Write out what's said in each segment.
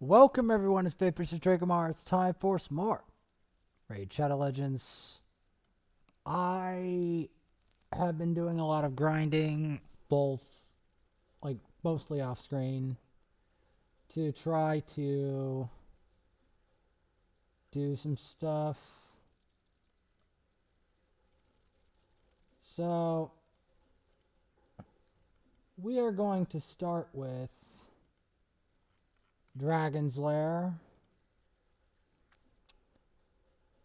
Welcome everyone, it's Vapors of Dracomar. It's time for some more Raid Shadow Legends. I have been doing a lot of grinding, both mostly off screen, to try to do some stuff. So we are going to start with Dragon's Lair.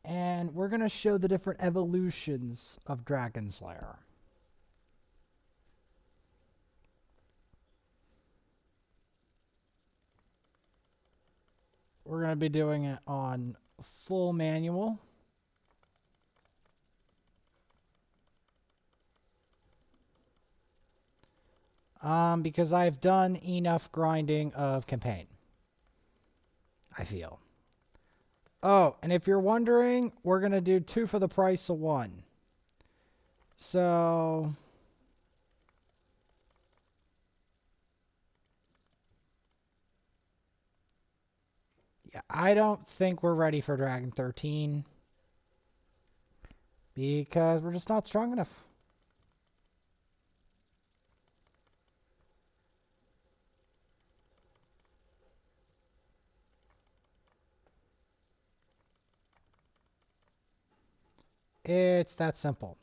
And we're going to show the different evolutions of Dragon's Lair. We're going to be doing it on full manual. Because I've done enough grinding of campaign, I feel. Oh, and if you're wondering, we're going to do 2 for the price of 1. So yeah, I don't think we're ready for Dragon 13 because we're just not strong enough. It's that simple.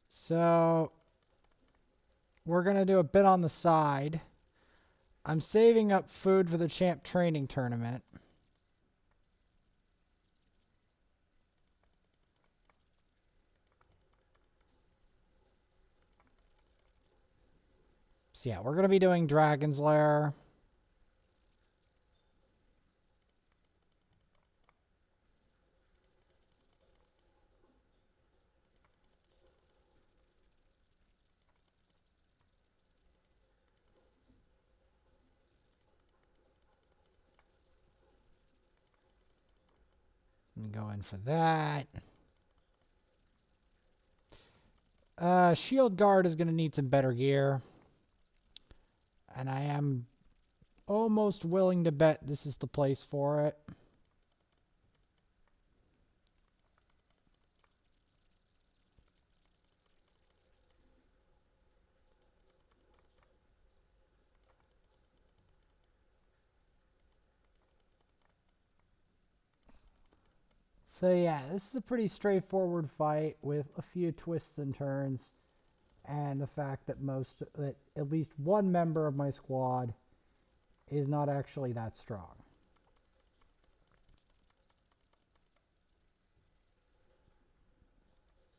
So we're going to do a bit on the side. I'm saving up food for the champ training tournament. So yeah, we're going to be doing Dragon's Lair. I'm going for that. Shield Guard is going to need some better gear. And I am almost willing to bet this is the place for it. So yeah, this is a pretty straightforward fight with a few twists and turns, and the fact that at least one member of my squad is not actually that strong.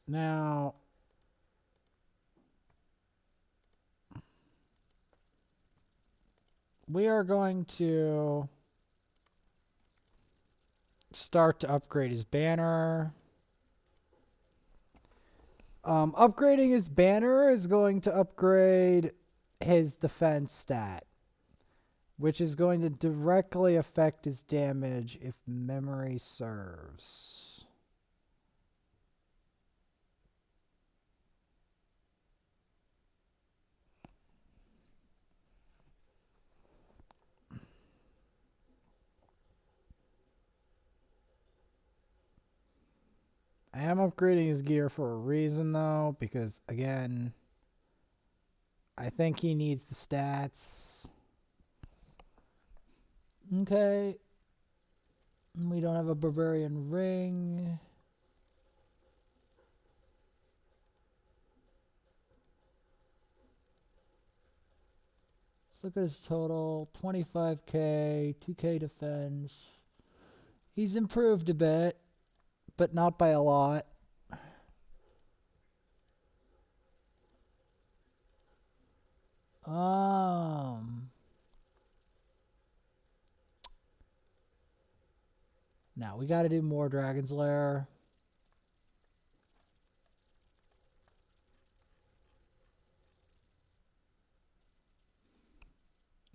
Now, we are going to start to upgrade his banner. Upgrading his banner is going to upgrade his defense stat, which is going to directly affect his damage if memory serves. I am upgrading his gear for a reason, though, because, again, I think he needs the stats. Okay. We don't have a Barbarian ring. Let's look at his total. 25k, 2k defense. He's improved a bit, but not by a lot. Now we got to do more Dragon's Lair.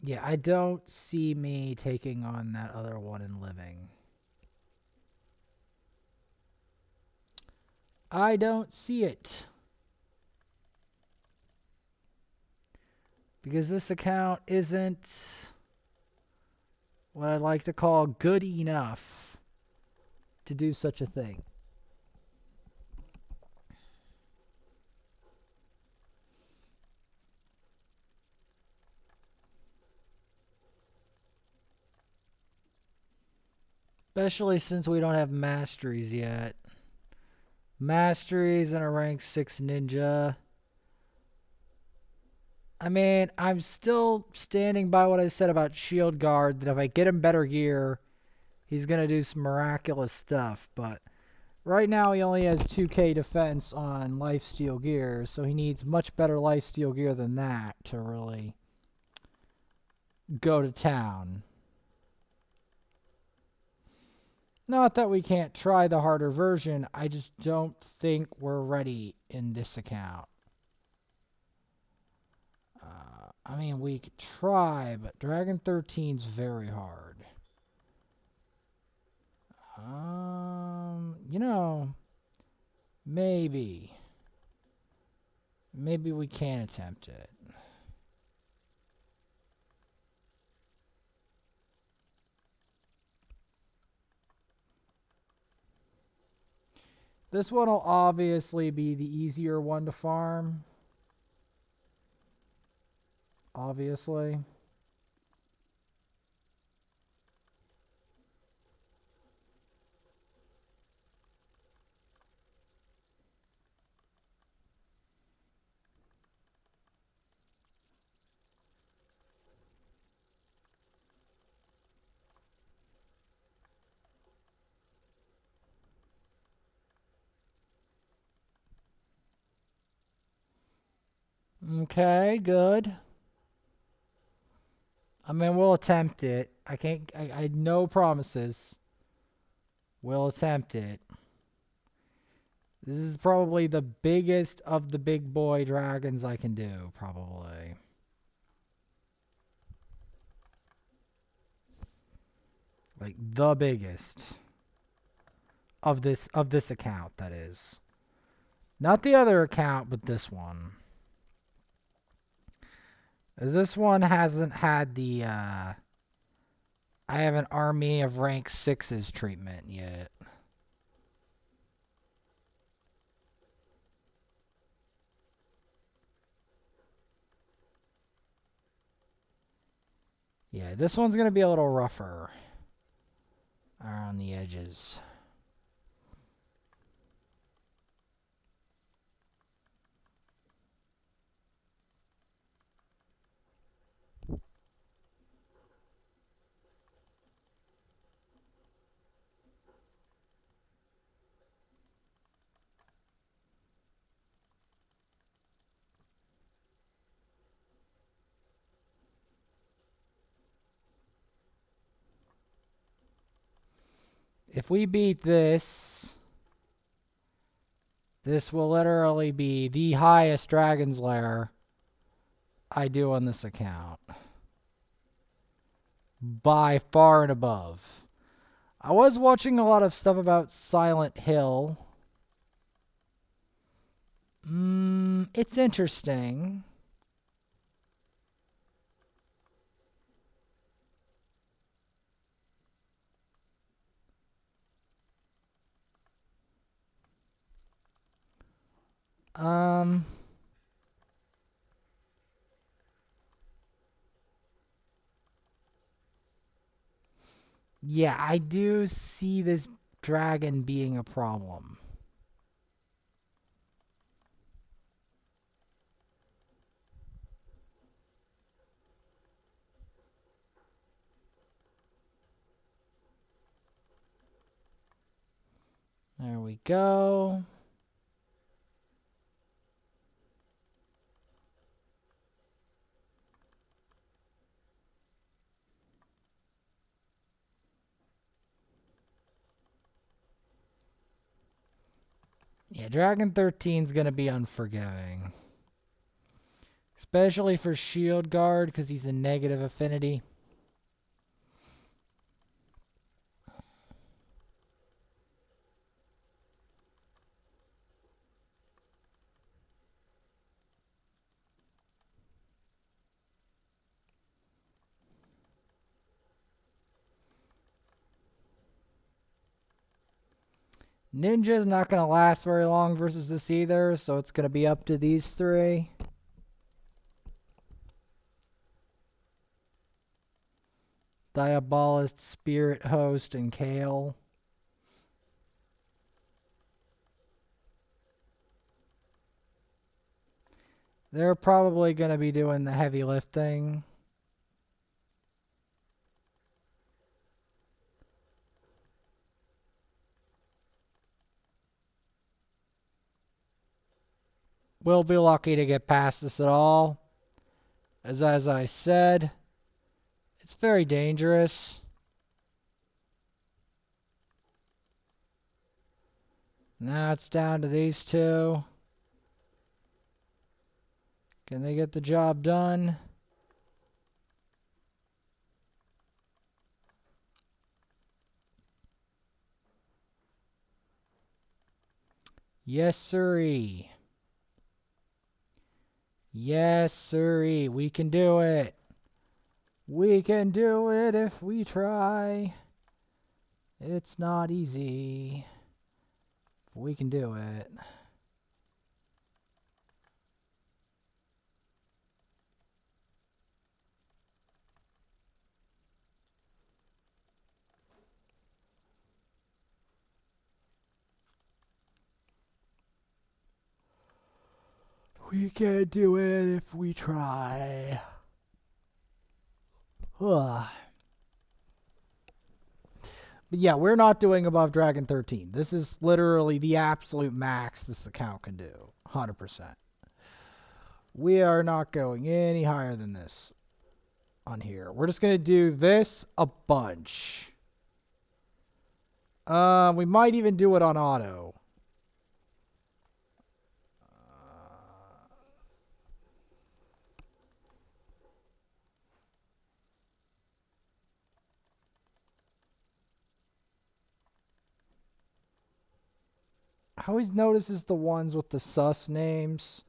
Yeah, I don't see me taking on that other one and living. I don't see it. Because this account isn't what I'd like to call good enough to do such a thing. Especially since we don't have masteries yet. Masteries and a rank 6 ninja. I mean, I'm still standing by what I said about Shield Guard, that if I get him better gear, he's going to do some miraculous stuff. But right now he only has 2k defense on lifesteal gear, so he needs much better lifesteal gear than that to really go to town. Not that we can't try the harder version, I just don't think we're ready in this account. I mean, we could try, but Dragon 13's very hard. You know, maybe we can attempt it. This one will obviously be the easier one to farm. Obviously. Okay, good. I mean, we'll attempt it. I no promises. We'll attempt it. This is probably the biggest of the big boy dragons I can do, probably. Like the biggest of this account, that is. Not the other account, but this one. As this one hasn't had the I have an army of rank 6s treatment yet. Yeah, this one's going to be a little rougher around the edges. If we beat this, this will literally be the highest Dragon's Lair I do on this account. By far and above. I was watching a lot of stuff about Silent Hill. It's interesting. Yeah, I do see this dragon being a problem. There we go. Yeah, Dragon 13 is going to be unforgiving. Especially for Shield Guard, because he's a negative affinity. Ninja's not going to last very long versus this either, so it's going to be up to these three. Diabolist, Spirit Host, and Kale. They're probably going to be doing the heavy lifting. We'll be lucky to get past this at all. As I said, it's very dangerous. Now it's down to these two. Can they get the job done? Yes, sirree. Yes, sirree. We can do it. We can do it if we try. It's not easy. We can do it. We can do it if we try. Ugh. But yeah, we're not doing above Dragon 13. This is literally the absolute max this account can do. 100%. We are not going any higher than this on here. We're just going to do this a bunch. We might even do it on auto. I always notices the ones with the sus names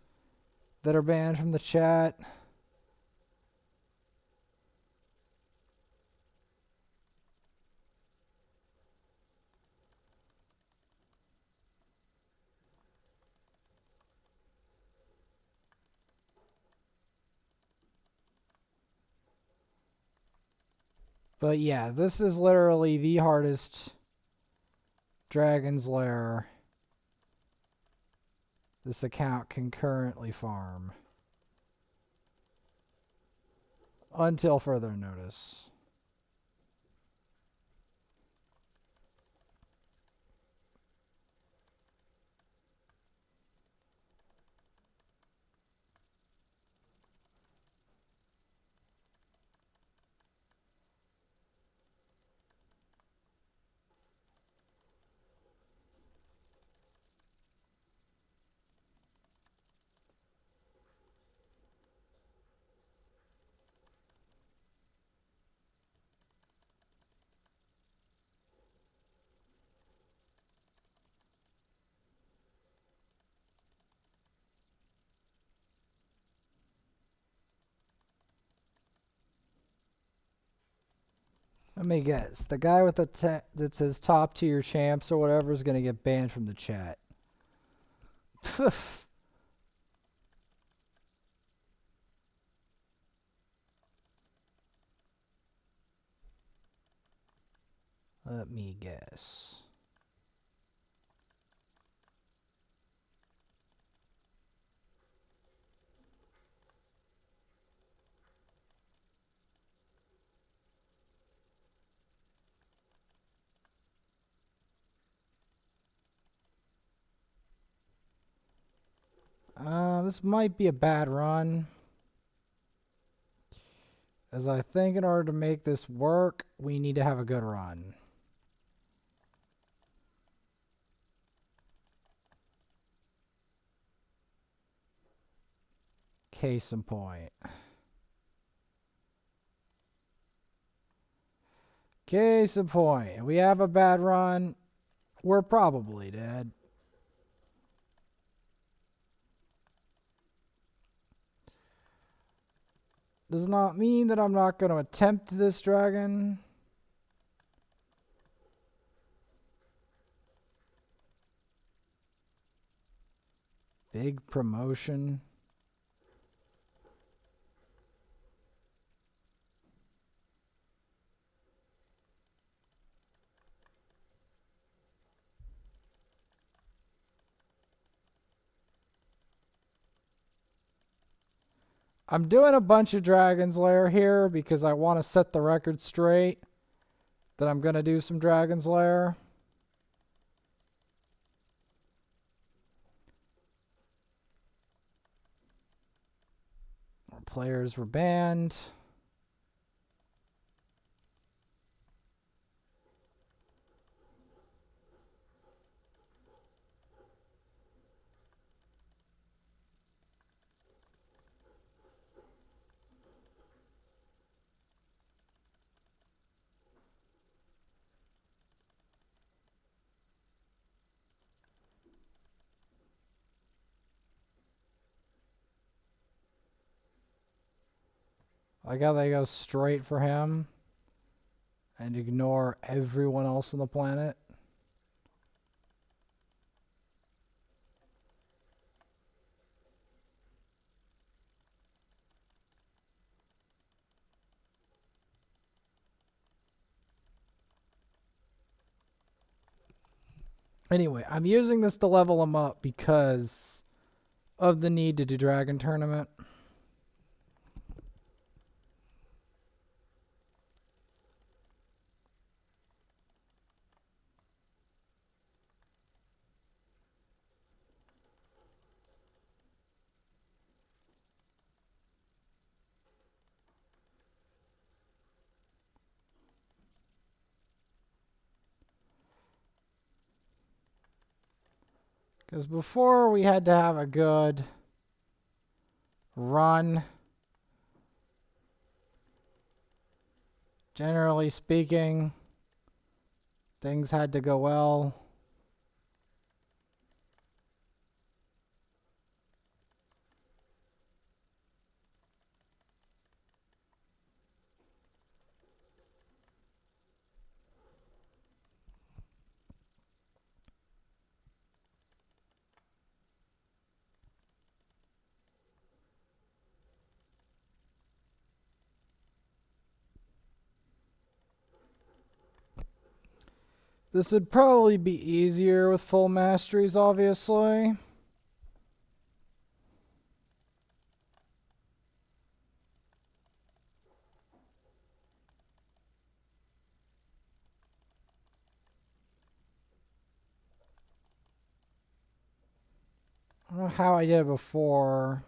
that are banned from the chat. But yeah, this is literally the hardest Dragon's Lair this account can currently farm. Until further notice. Let me guess. The guy with the that says top tier champs or whatever is going to get banned from the chat. Let me guess. This might be a bad run. As I think in order to make this work, we need to have a good run. Case in point. Case in point. If we have a bad run, we're probably dead. Does not mean that I'm not going to attempt this dragon. Big promotion. I'm doing a bunch of Dragon's Lair here because I want to set the record straight that I'm going to do some Dragon's Lair. More players were banned. I got they go straight for him and ignore everyone else on the planet. Anyway, I'm using this to level him up because of the need to do Dragon Tournament. Because before we had to have a good run. Generally speaking, things had to go well. This would probably be easier with full masteries, obviously. I don't know how I did it before.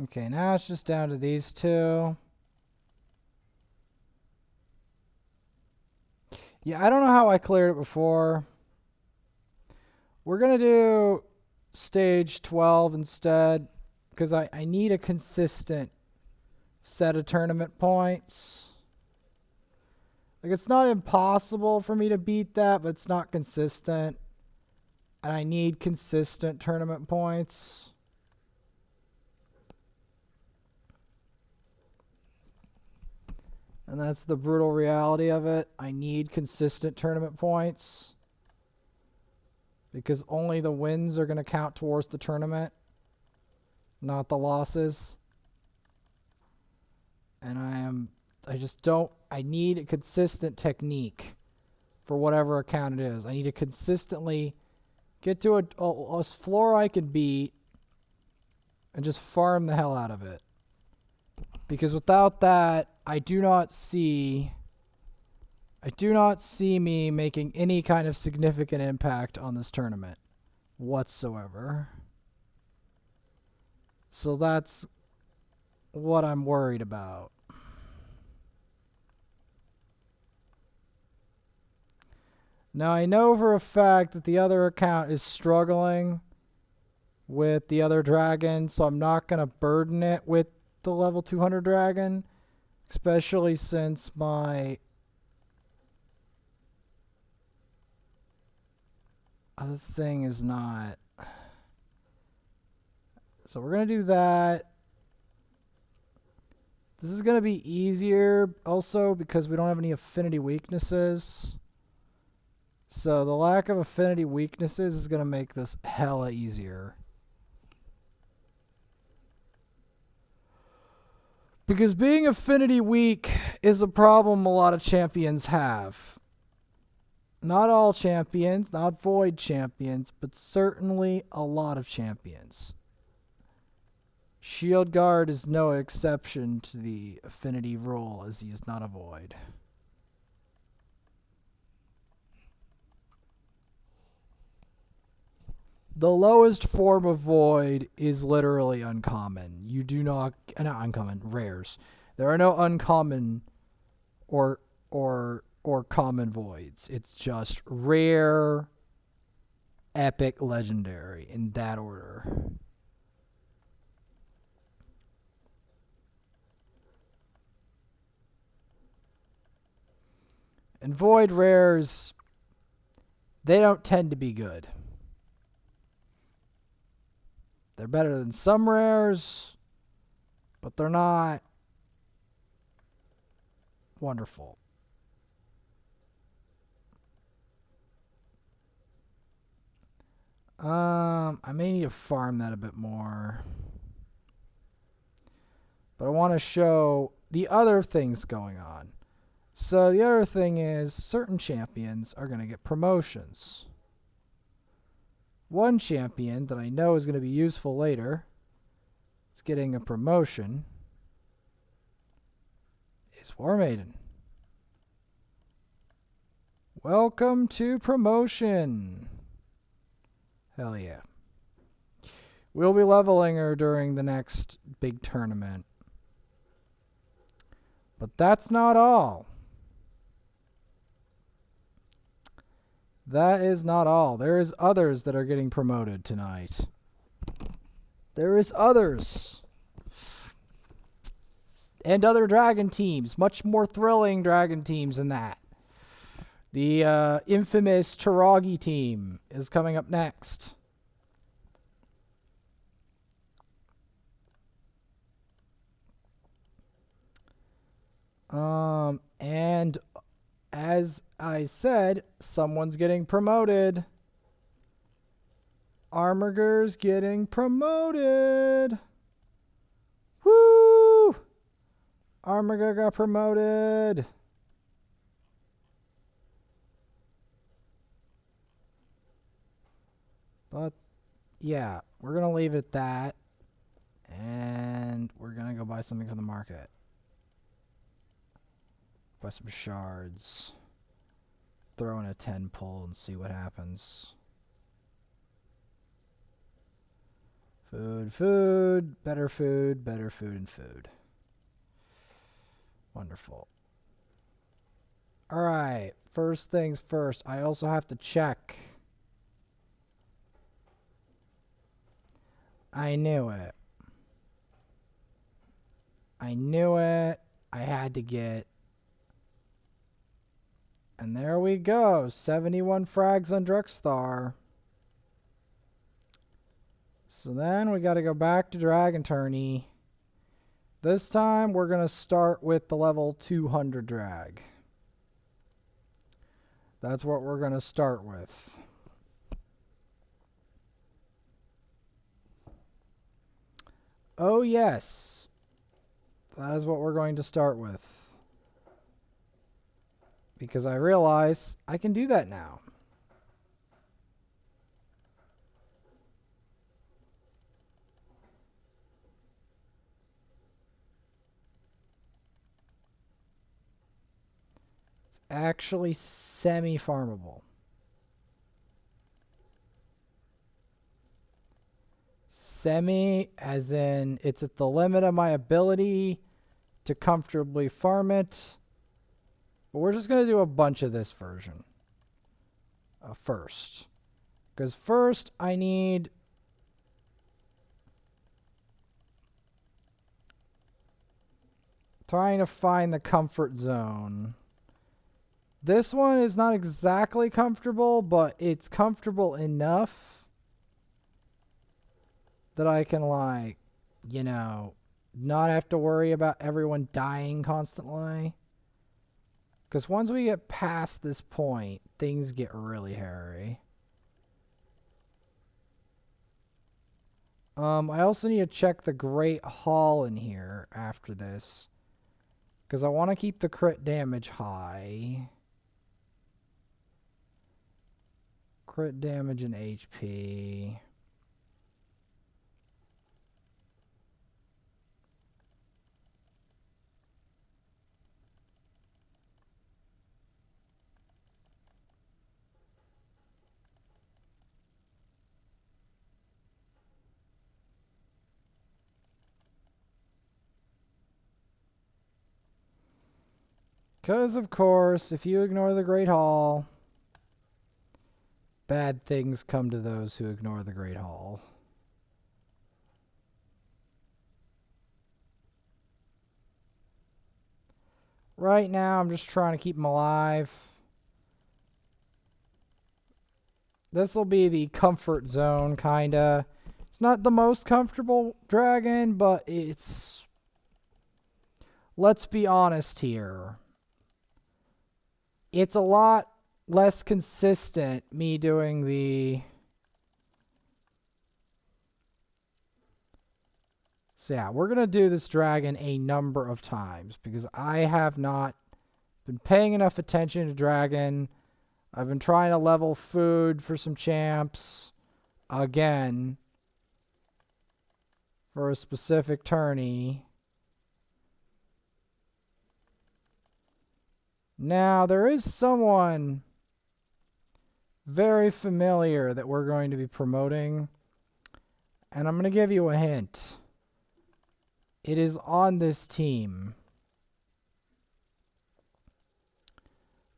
Okay, now it's just down to these two. Yeah, I don't know how I cleared it before. We're going to do stage 12 instead because I need a consistent set of tournament points. Like, it's not impossible for me to beat that, but it's not consistent. And I need consistent tournament points. And that's the brutal reality of it. I need consistent tournament points. Because only the wins are going to count towards the tournament, not the losses. And I need a consistent technique for whatever account it is. I need to consistently get to a floor I can beat and just farm the hell out of it. Because without that, I do not see me making any kind of significant impact on this tournament whatsoever. So that's what I'm worried about. Now, I know for a fact that the other account is struggling with the other dragon, so I'm not going to burden it with the level 200 dragon, especially since my other thing is not. So we're going to do that. This is going to be easier also because we don't have any affinity weaknesses. So the lack of affinity weaknesses is going to make this hella easier. Because being affinity weak is a problem a lot of champions have. Not all champions, not void champions, but certainly a lot of champions. Shield Guard is no exception to the affinity rule, as he is not a void. The lowest form of void is literally uncommon. You do not uncommon, rares. There are no uncommon or common voids. It's just rare, epic, legendary in that order. And void rares, they don't tend to be good. They're better than some rares, but they're not wonderful. I may need to farm that a bit more. But I want to show the other things going on. So the other thing is certain champions are going to get promotions. One champion that I know is going to be useful later, is getting a promotion, is War Maiden. Welcome to promotion. Hell yeah. We'll be leveling her during the next big tournament. But that's not all. That is not all. There is others that are getting promoted tonight. There is others. And other dragon teams. Much more thrilling dragon teams than that. The infamous Toragi team is coming up next. And as I said, someone's getting promoted. Armiger's getting promoted. Woo! Armiger got promoted. But yeah, we're going to leave it at that. And we're going to go buy something from the market. Buy some shards. Throw in a 10 pull and see what happens. Food, better food, and food. Wonderful. Alright, first things first. I also have to check. I knew it. I knew it. I had to get. And there we go. 71 frags on Druckstar. So then we got to go back to Dragon Tourney. This time we're going to start with the level 200 drag. That's what we're going to start with. Oh yes. That is what we're going to start with. Because I realize I can do that now. It's actually semi-farmable. Semi, as in it's at the limit of my ability to comfortably farm it. But we're just going to do a bunch of this version first. Because first I need trying to find the comfort zone This one is not exactly comfortable, but it's comfortable enough that I can, like, you know, not have to worry about everyone dying constantly. Because once we get past this point, things get really hairy. I also need to check the Great Hall in here after this. Because I want to keep the crit damage high. Crit damage and HP. Because, of course, if you ignore the Great Hall, bad things come to those who ignore the Great Hall. Right now, I'm just trying to keep him alive. This will be the comfort zone, kinda. It's not the most comfortable dragon, but it's... Let's be honest here. It's a lot less consistent, me doing the... So yeah, we're going to do this dragon a number of times because I have not been paying enough attention to dragon. I've been trying to level food for some champs again for a specific tourney. Now, there is someone very familiar that we're going to be promoting, and I'm going to give you a hint. It is on this team.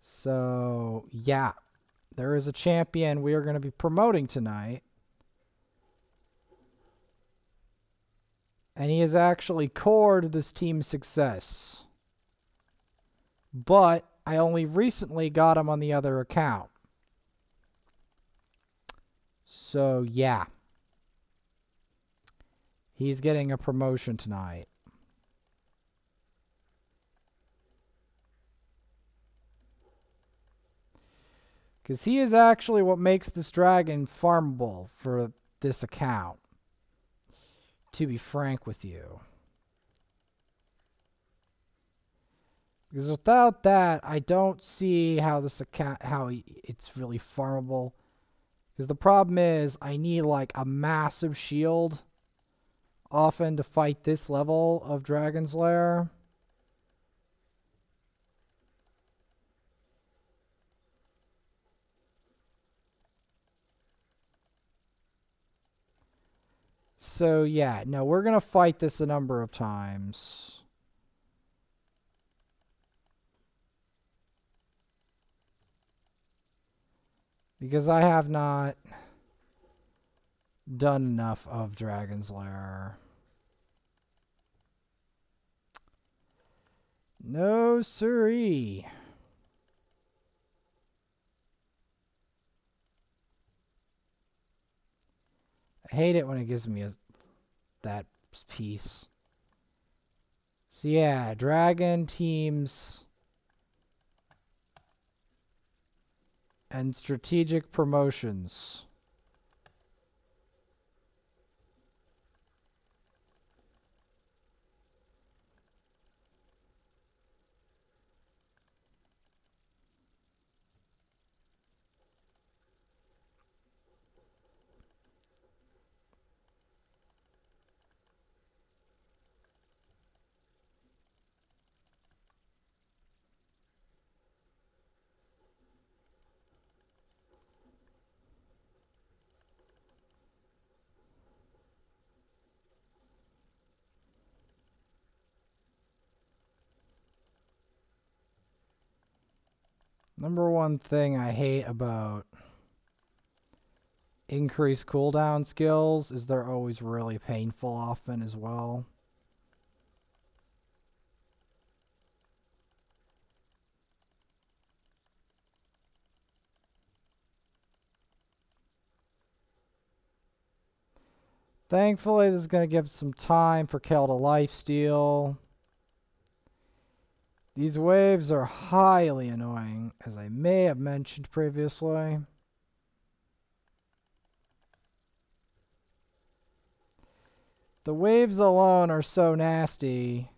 So, yeah, there is a champion we are going to be promoting tonight. And he is actually core to this team's success. But I only recently got him on the other account. So, yeah. He's getting a promotion tonight. Because he is actually what makes this dragon farmable for this account. To be frank with you. Because without that, I don't see how this account, it's really farmable. Because the problem is, I need like a massive shield often to fight this level of Dragon's Lair. So yeah, no, we're going to fight this a number of times. Because I have not done enough of Dragon's Lair. No siree. I hate it when it gives me that piece. So yeah, dragon teams and strategic promotions. Number one thing I hate about increased cooldown skills is they're always really painful often as well. Thankfully, this is going to give some time for Kel to lifesteal. These waves are highly annoying, as I may have mentioned previously. The waves alone are so nasty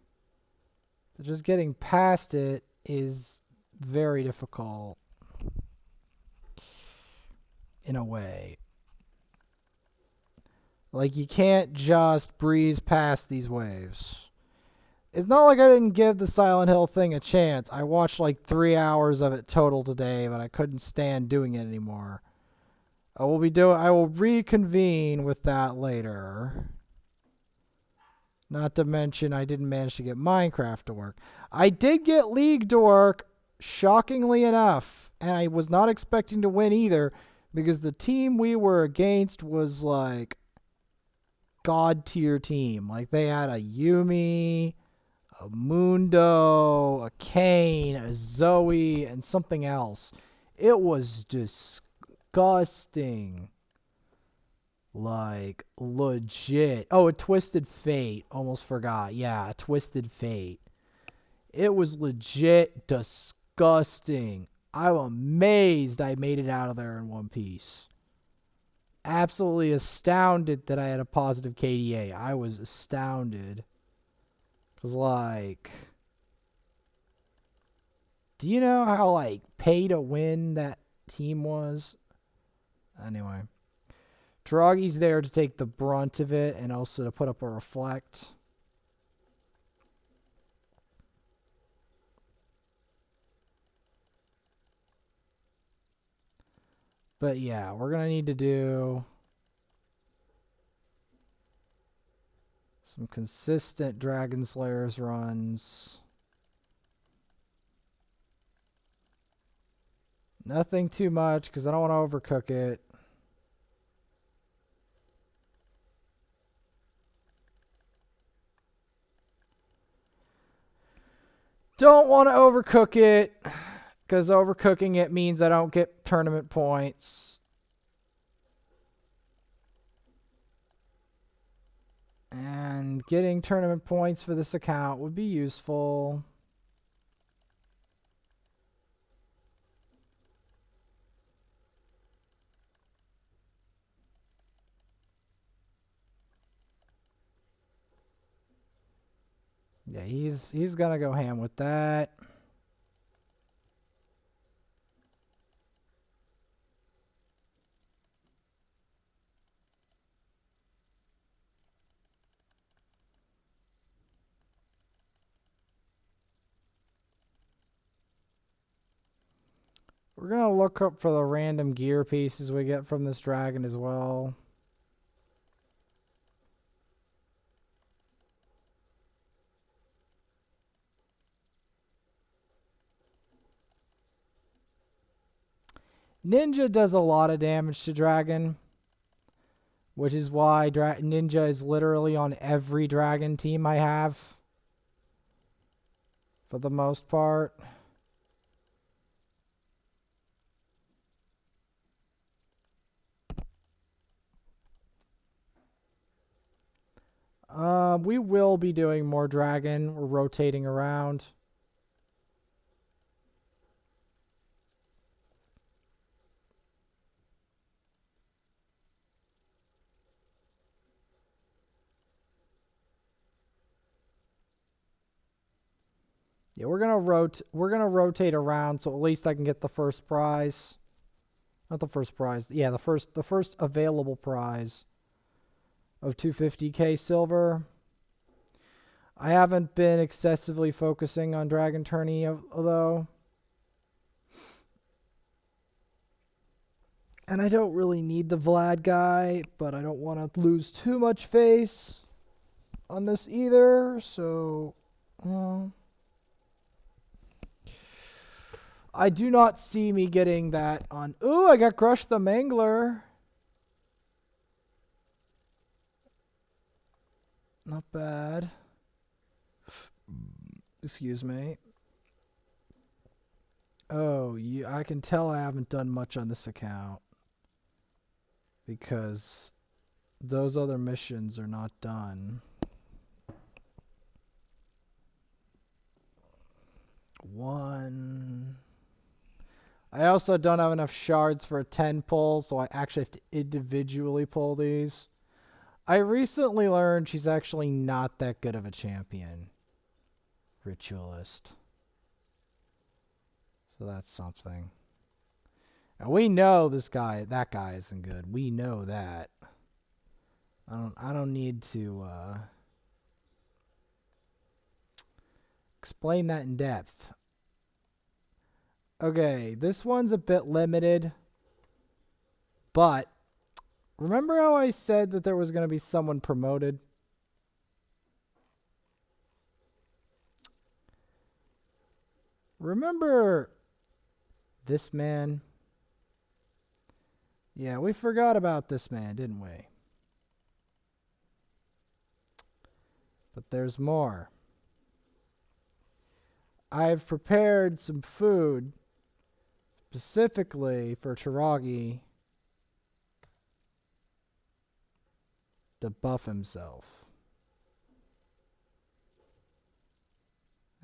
that just getting past it is very difficult. In a way. Like, you can't just breeze past these waves. It's not like I didn't give the Silent Hill thing a chance. I watched like 3 hours of it total today, but I couldn't stand doing it anymore. I will reconvene with that later. Not to mention, I didn't manage to get Minecraft to work. I did get League to work, shockingly enough, and I was not expecting to win either, because the team we were against was like god tier team. Like, they had a Yumi, a Mundo, a Kane, a Zoe, and something else. It was disgusting. Like, legit. Oh, a Twisted Fate. Almost forgot. Yeah, a Twisted Fate. It was legit disgusting. I'm amazed I made it out of there in one piece. Absolutely astounded that I had a positive KDA. I was astounded. Because, like, do you know how, like, pay to win that team was? Anyway. Toragi's there to take the brunt of it and also to put up a reflect. But yeah, we're going to need to do some consistent Dragon Slayers runs. Nothing too much because I don't want to overcook it. Don't want to overcook it because overcooking it means I don't get tournament points. And getting tournament points for this account would be useful. Yeah, he's gonna go ham with that. We're gonna look up for the random gear pieces we get from this dragon as well. Ninja does a lot of damage to dragon, which is why Ninja is literally on every dragon team I have for the most part. We will be doing more dragon. We're rotating around. Yeah, we're gonna rotate around so at least I can get the first prize. Not the first prize. Yeah, the first available prize of 250k silver. I haven't been excessively focusing on Dragon Tourney though. And I don't really need the Vlad guy, but I don't want to lose too much face on this either, so I do not see me getting that on. Ooh, I got Crush the Mangler. Not bad. Excuse me. Oh, I can tell I haven't done much on this account. Because those other missions are not done. One. I also don't have enough shards for a 10 pull, so I actually have to individually pull these. I recently learned she's actually not that good of a champion. Ritualist. So that's something. And we know that guy isn't good. We know that. I don't need to explain that in depth. Okay, this one's a bit limited. But remember how I said that there was going to be someone promoted? Remember this man? Yeah, we forgot about this man, didn't we? But there's more. I've prepared some food specifically for Toragi to buff himself.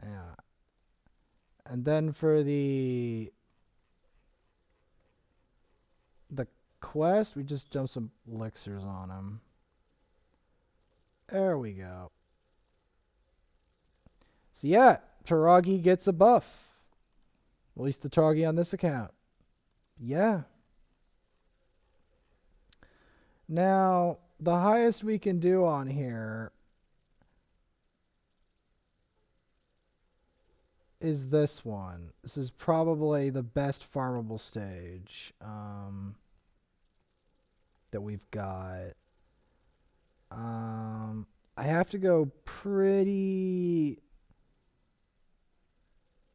Yeah. And then for the quest, we just dump some elixirs on him. There we go. So yeah, Toragi gets a buff. At least the Toragi on this account. Yeah. Now, the highest we can do on here is this one. This is probably the best farmable stage that we've got. I have to go pretty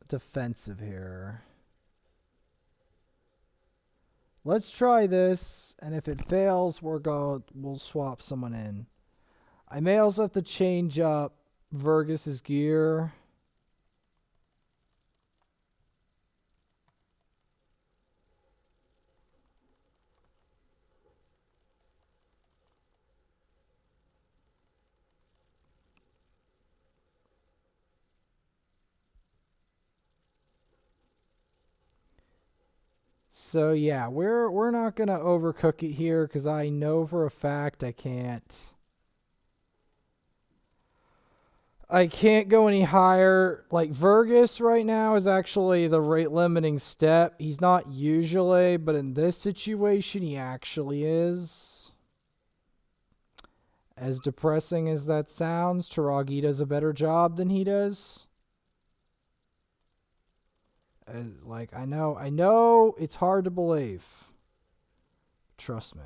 defensive here. Let's try this, and if it fails, we'll swap someone in. I may also have to change up Vergus's gear. So yeah, we're not gonna overcook it here because I know for a fact I can't go any higher. Like Vergus right now is actually the rate limiting step. He's not usually, but in this situation he actually is. As depressing as that sounds, Toragi does a better job than he does. Like, I know it's hard to believe. Trust me.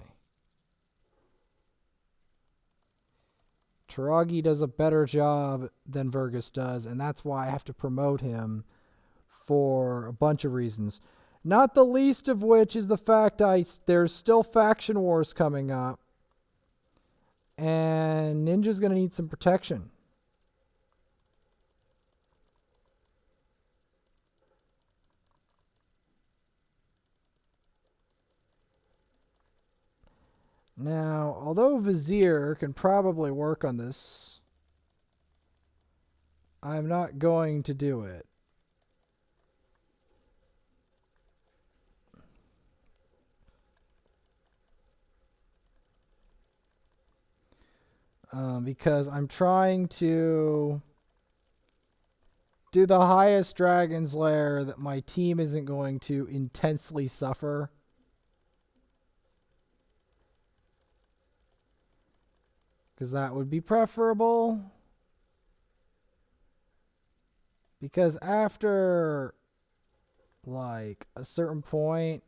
Toragi does a better job than Vergus does, and that's why I have to promote him for a bunch of reasons. Not the least of which is the fact there's still faction wars coming up, and Ninja's going to need some protection. Now, although Vizier can probably work on this, I'm not going to do it. Because I'm trying to do the highest Dragon's Lair that my team isn't going to intensely suffer. Because that would be preferable. Because after, like, a certain point,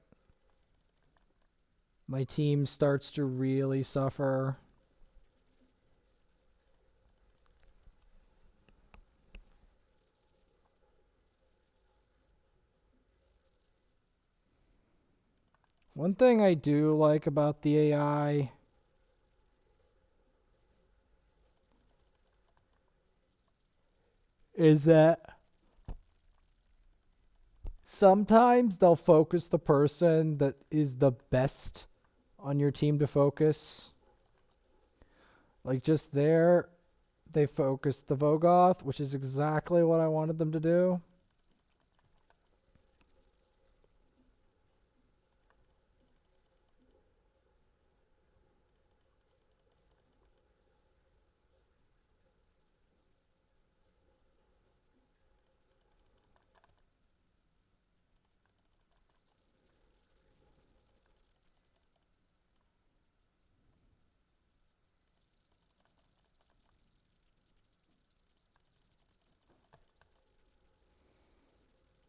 my team starts to really suffer. One thing I do like about the AI is that sometimes they'll focus the person that is the best on your team to focus. Like just there, they focused the Vogoth, which is exactly what I wanted them to do.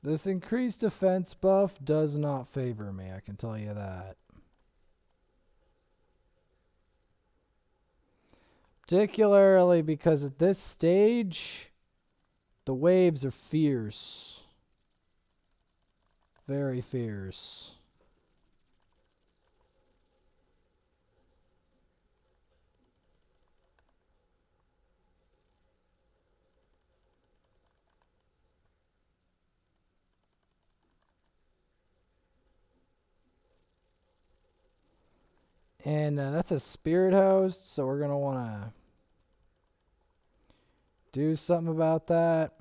This increased defense buff does not favor me, I can tell you that. Particularly because at this stage, the waves are fierce. Very fierce. And that's a spirit host, so we're going to want to do something about that.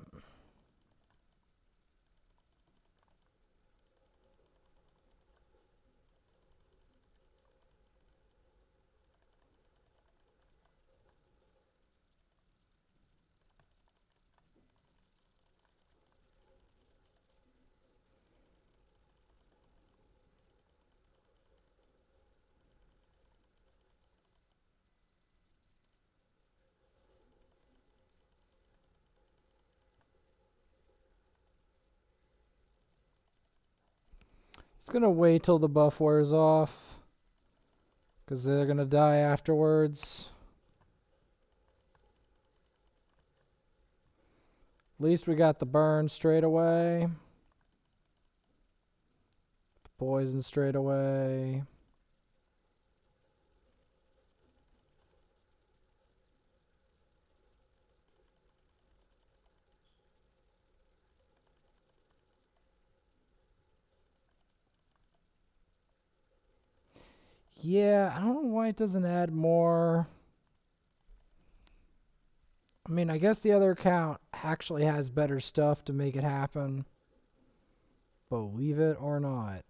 Just going to wait till the buff wears off, because they're going to die afterwards. At least we got the burn straight away. The poison straight away. Yeah, I don't know why it doesn't add more. I mean, I guess the other account actually has better stuff to make it happen. Believe it or not.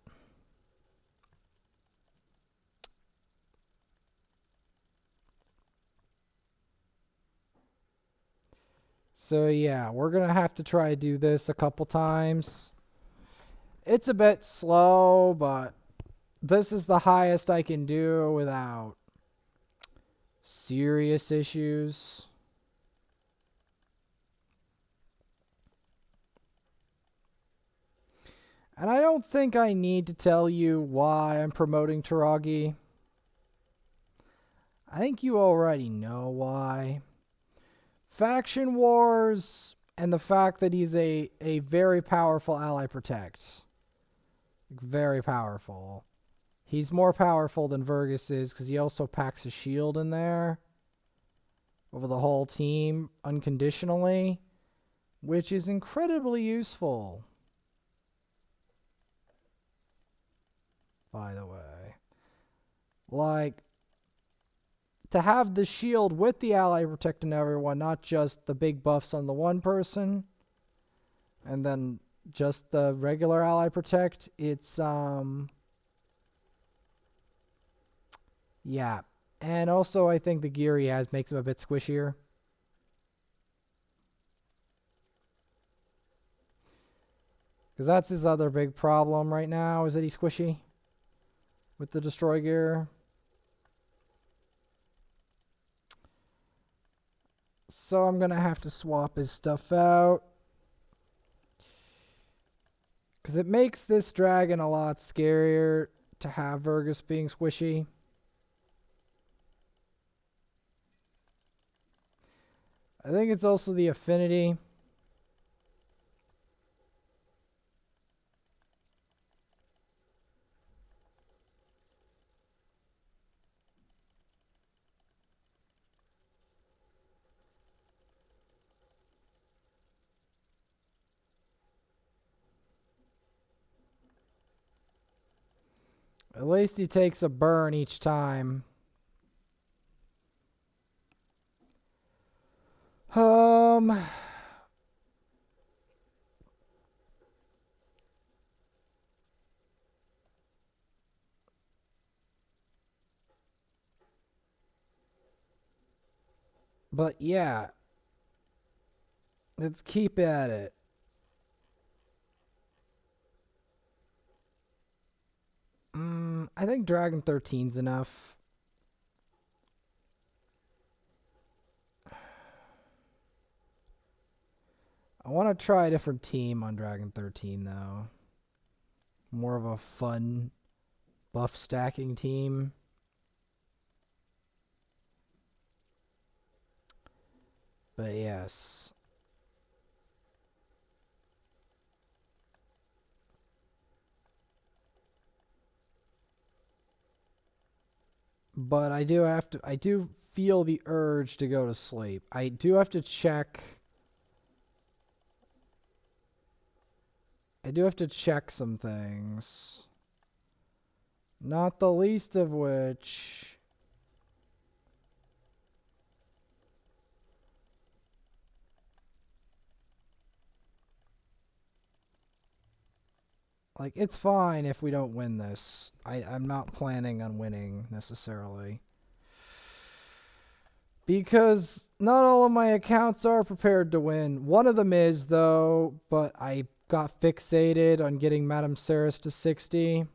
So yeah, we're going to have to try to do this a couple times. It's a bit slow, but this is the highest I can do without serious issues. And I don't think I need to tell you why I'm promoting Toragi. I think you already know why. Faction wars and the fact that he's a very powerful ally protect. Very powerful. He's more powerful than Vergus is because he also packs a shield in there over the whole team unconditionally, which is incredibly useful, by the way. Like, to have the shield with the ally protecting everyone, not just the big buffs on the one person, and then just the regular ally protect, it's, yeah. And also, I think the gear he has makes him a bit squishier. Because that's his other big problem right now, is that he's squishy with the destroy gear. So I'm going to have to swap his stuff out. Because it makes this dragon a lot scarier to have Vergus being squishy. I think it's also the affinity. At least he takes a burn each time. But yeah, let's keep at it. I think Dragon 13's enough. I want to try a different team on Dragon 13, though. More of a fun buff stacking team. But yes. But I do feel the urge to go to sleep. I do have to check. I do have to check some things. Not the least of which. Like, it's fine if we don't win this. I'm not planning on winning, necessarily. Because not all of my accounts are prepared to win. One of them is, though, but I got fixated on getting Madame Saris to 60.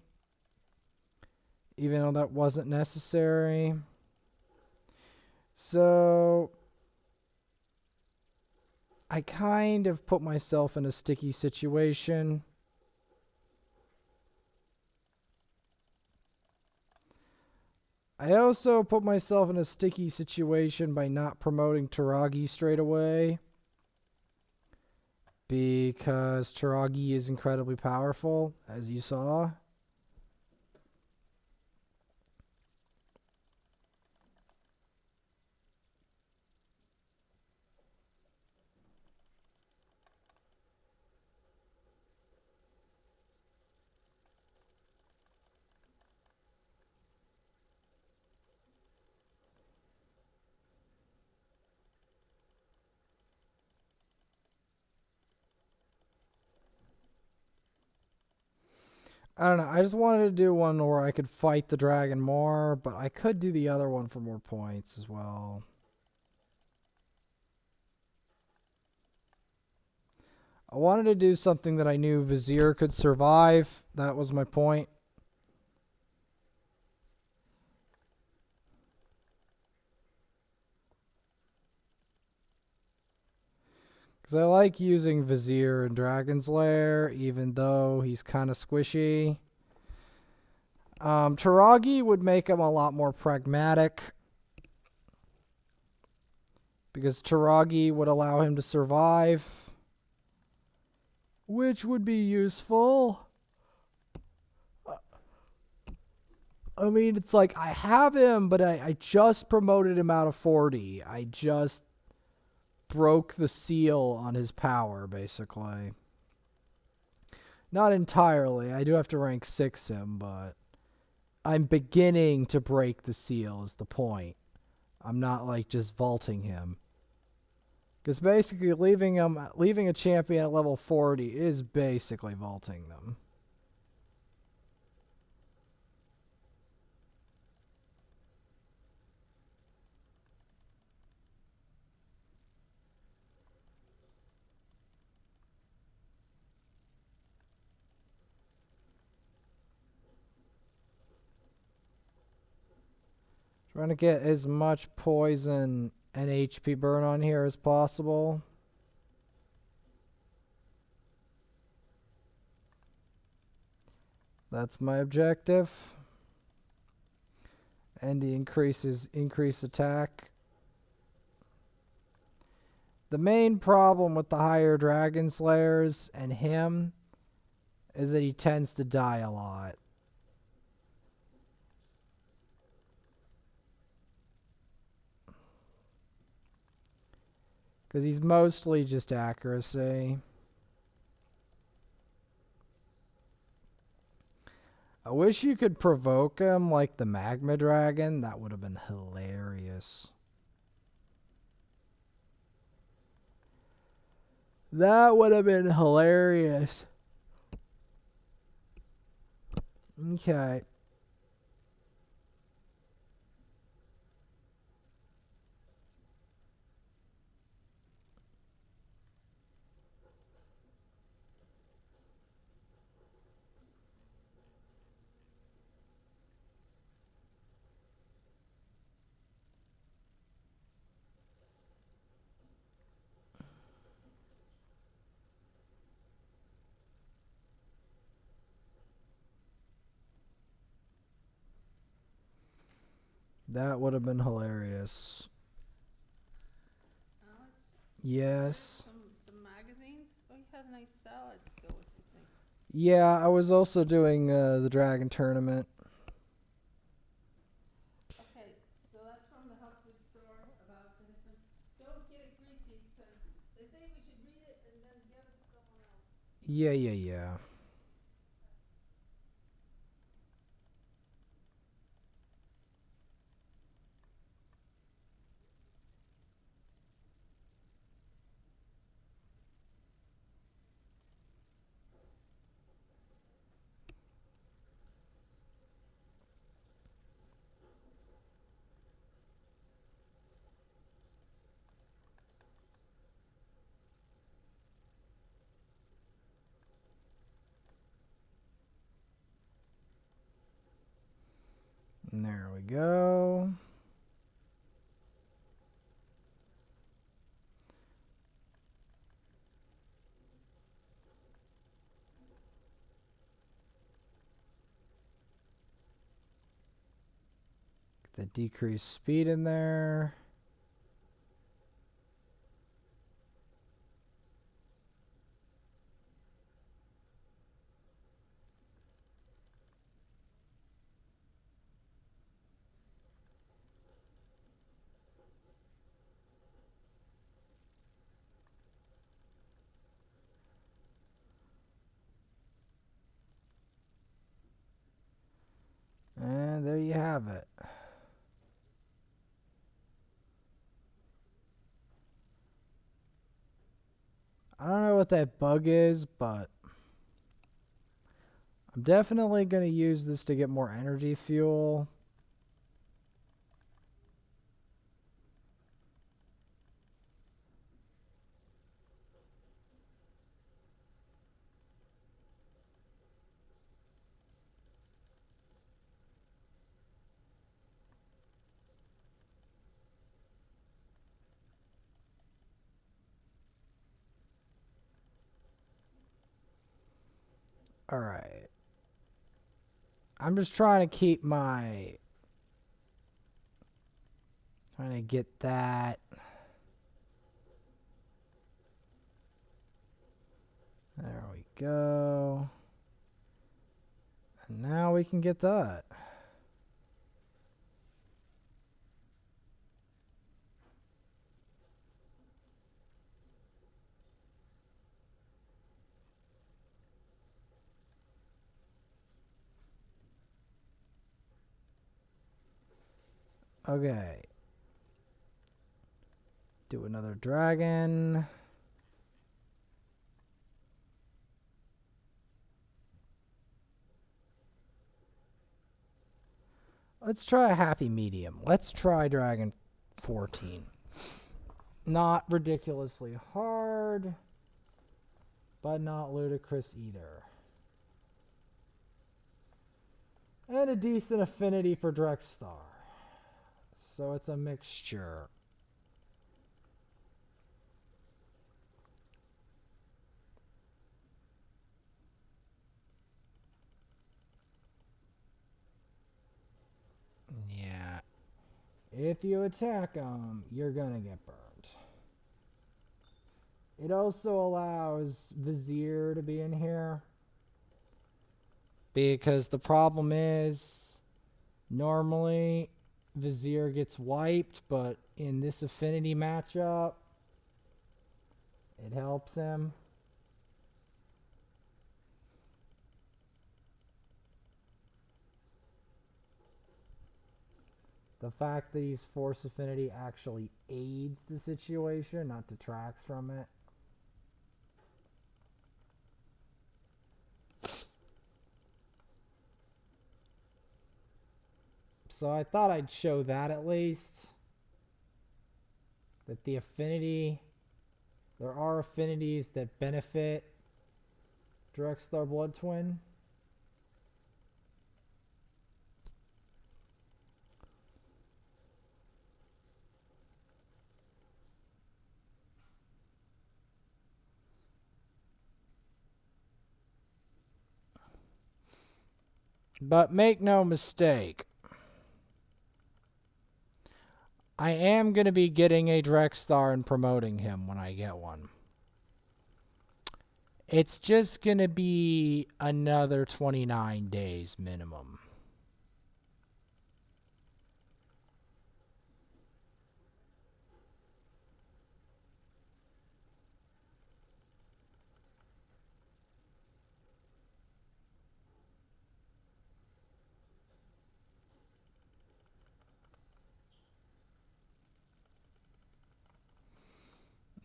Even though that wasn't necessary. So I kind of put myself in a sticky situation. I also put myself in a sticky situation by not promoting Toragi straight away. Because Toragi is incredibly powerful, as you saw. I don't know. I just wanted to do one where I could fight the dragon more, but I could do the other one for more points as well. I wanted to do something that I knew Vizier could survive. That was my point. Because I like using Vizier in Dragon's Lair, even though he's kind of squishy. Toragi would make him a lot more pragmatic. Because Toragi would allow him to survive. Which would be useful. I mean, it's like, I have him, but I just promoted him out of 40. I just broke the seal on his power, basically. Not entirely. I do have to rank 6 him, but I'm beginning to break the seal is the point. I'm not like just vaulting him. Because basically leaving a champion at level 40 is basically vaulting them. Trying to get as much poison and HP burn on here as possible. That's my objective. And he increase attack. The main problem with the higher Dragon Slayers and him is that he tends to die a lot. Because he's mostly just accuracy. I wish you could provoke him like the Magma Dragon. That would have been hilarious. That would have been hilarious. Okay. That would have been hilarious. Alex, Yes. some magazines. Oh, you had a nice salad to go with your thing. Yeah, I was also doing the Dragon Tournament. Okay, so that's from the health food store about the different. Don't get it greasy because they say we should read it and then give it to someone else. Yeah, yeah, yeah. And there we go. Get the decreased speed in there. And there you have it. I don't know what that bug is, but I'm definitely going to use this to get more energy fuel. All right. I'm just trying to keep my... Trying to get that. There we go. And now we can get that. Okay. Do another dragon. Let's try a happy medium. Let's try Dragon 14. Not ridiculously hard, but not ludicrous either. And a decent affinity for Drexstar. So it's a mixture. Yeah. If you attack them, you're gonna get burned. It also allows Vizier to be in here. Because the problem is, normally Vizier gets wiped, but in this affinity matchup, it helps him. The fact that he's Force Affinity actually aids the situation, not detracts from it. So I thought I'd show that at least. That the affinity, there are affinities that benefit Direct Star Blood Twin. But make no mistake, I am going to be getting a Direct Star and promoting him when I get one. It's just going to be another 29 days minimum.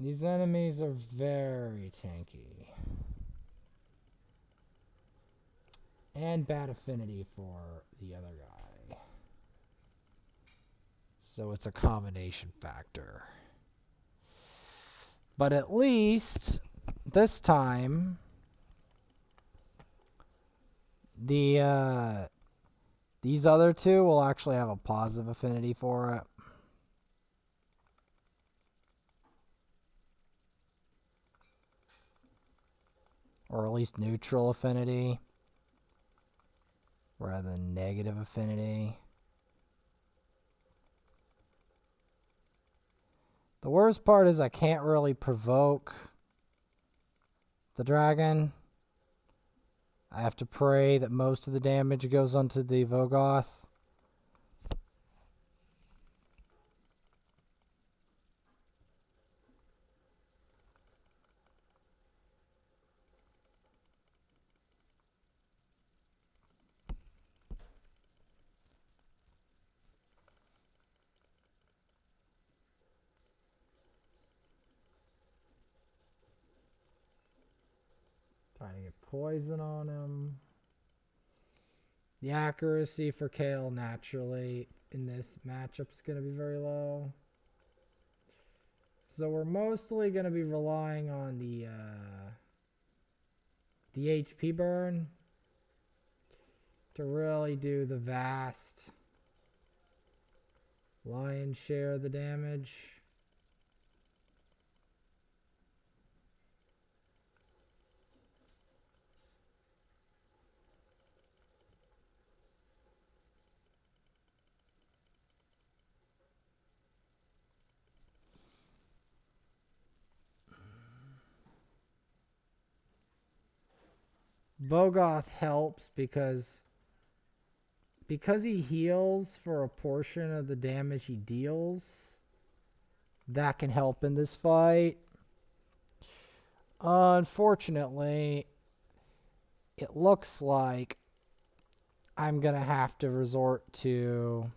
These enemies are very tanky. And bad affinity for the other guy. So it's a combination factor. But at least this time, these other two will actually have a positive affinity for it. Or at least neutral affinity rather than negative affinity. The worst part is I can't really provoke the dragon. I have to pray that most of the damage goes onto the Vogoth. Trying to get poison on him. The accuracy for Kale naturally in this matchup is going to be very low. So we're mostly going to be relying on the HP burn to really do the vast lion's share of the damage. Vogoth helps because he heals for a portion of the damage he deals. That can help in this fight. Unfortunately, it looks like I'm going to have to resort to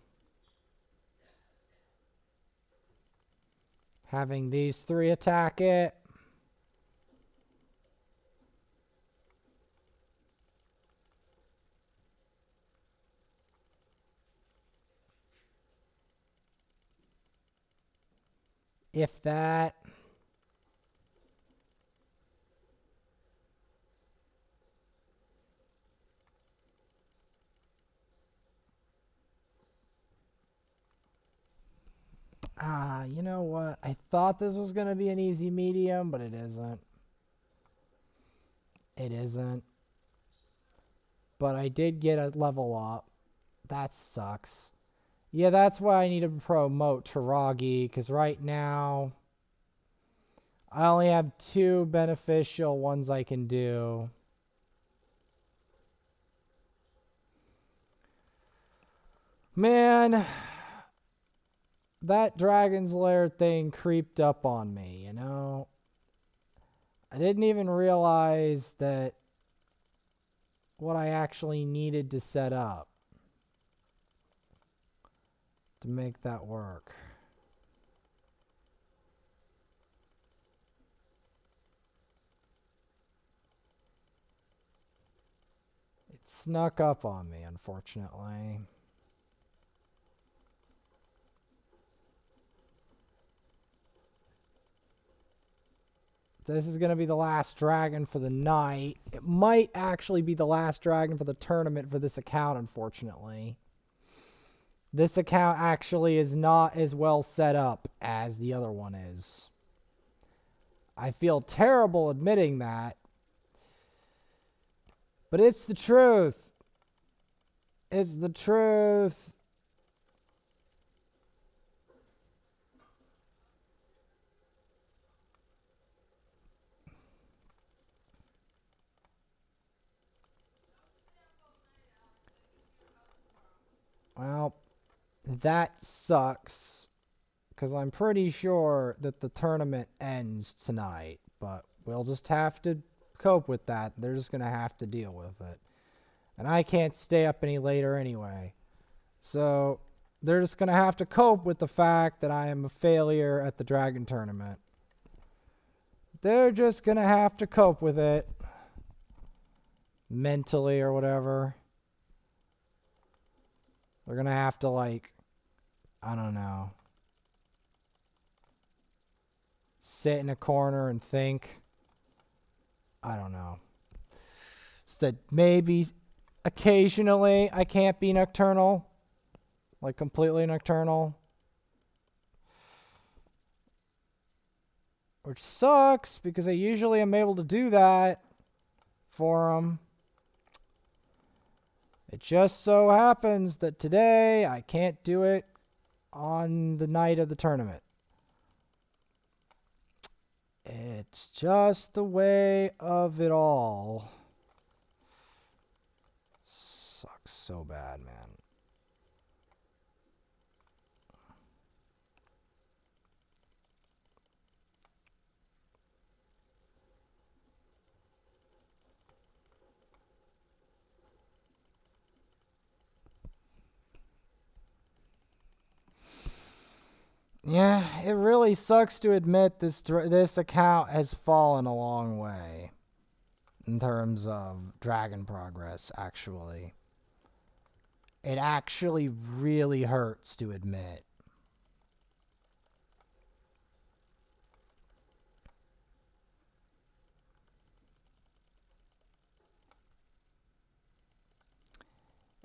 having these three attack it. If that. You know what? I thought this was going to be an easy medium, but it isn't. It isn't. But I did get a level up. That sucks. Yeah, that's why I need to promote Toragi, because right now I only have 2 beneficial ones I can do. Man, that Dragon's Lair thing creeped up on me, you know? I didn't even realize that what I actually needed to set up to make that work. It snuck up on me, unfortunately. This is going to be the last dragon for the night. It might actually be the last dragon for the tournament for this account, unfortunately. This account actually is not as well set up as the other one is. I feel terrible admitting that, but it's the truth. It's the truth. Well, that sucks, because I'm pretty sure that the tournament ends tonight, but we'll just have to cope with that. They're just going to have to deal with it. And I can't stay up any later anyway. So they're just going to have to cope with the fact that I am a failure at the Dragon Tournament. They're just going to have to cope with it. Mentally or whatever. They're going to have to, like, I don't know, sit in a corner and think. I don't know. It's that maybe occasionally I can't be nocturnal. Like completely nocturnal. Which sucks because I usually am able to do that for them. It just so happens that today I can't do it on the night of the tournament. It's just the way of it all. Sucks so bad, man. Yeah, it really sucks to admit this account has fallen a long way in terms of Dragon progress, actually. It actually really hurts to admit.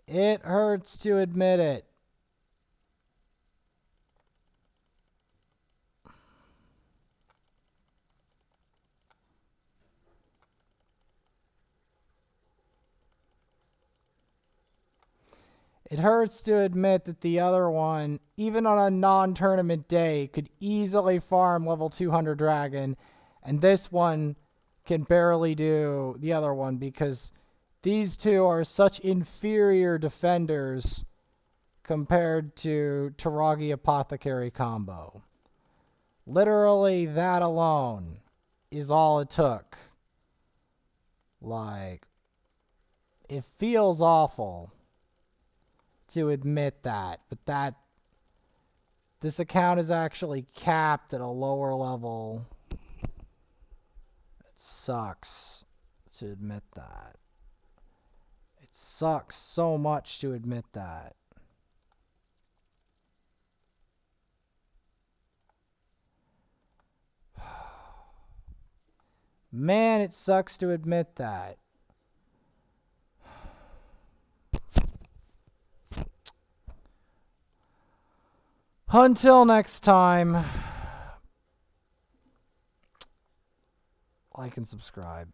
It hurts to admit it. It hurts to admit that the other one, even on a non-tournament day, could easily farm level 200 dragon, and this one can barely do the other one because these two are such inferior defenders compared to Toragi Apothecary combo. Literally that alone is all it took. Like, it feels awful to admit that, but this account is actually capped at a lower level. It sucks to admit that. It sucks so much to admit that. Man, it sucks to admit that. Until next time, like and subscribe.